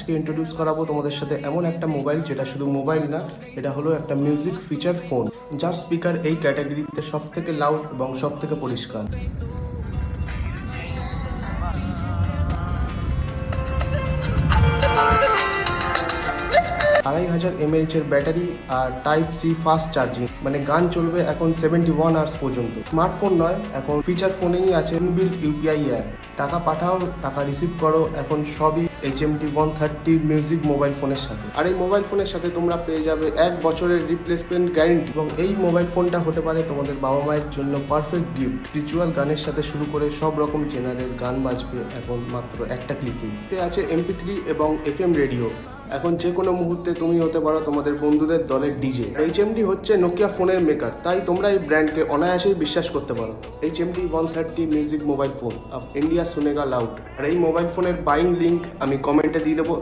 আজকে ইন্ট্রোডিউস করাবো তোমাদের সাথে এমন একটা মোবাইল যেটা শুধু মোবাইল না, এটা হলো একটা মিউজিক ফিচার ফোন, যার স্পিকার এই ক্যাটাগরিতে সব থেকে লাউড এবং সব থেকে পরিষ্কার। 2500 mAh এর ব্যাটারি আর টাইপ সি ফাস্ট চার্জিং, মানে গান চলবে এখন 71 আওয়ার্স পর্যন্ত। স্মার্টফোন নয়, এখন ফিচার ফোনেই আছে ইনবিল্ট ইউপিআই অ্যাপ। টাকা পাঠাও, টাকা রিসিভ করো, এখন সবই HMD 130 মিউজিক মোবাইল ফোনের সাথে। আর এই মোবাইল ফোনের সাথে তোমরা পেয়ে যাবে 1 বছরের রিপ্লেসমেন্ট গ্যারেন্টি, এবং এই মোবাইল ফোনটা হতে পারে তোমাদের বাবা মায়ের জন্য পারফেক্ট গিফট। রিচুয়াল গানের সাথে শুরু করে সব রকম জেনারেল গান বাজবে এখন মাত্র একটা ক্লিকে। এতে আছে MP3 এবং FM রেডিও। এখন যে কোনো মুহূর্তে তুমি হতে পারো তোমাদের বন্ধুদের দলের ডিজে। HMD হচ্ছে নোকিয়া ফোনের মেকার, তাই তোমরা এই ব্র্যান্ডকে অনায়াসেই বিশ্বাস করতে পারো। HMD 130 মিউজিক মোবাইল ফোন, আপ ইন্ডিয়া সুনেগা লাউড। আর এই মোবাইল ফোনের বাইং লিঙ্ক আমি কমেন্টে দিয়ে দেবো।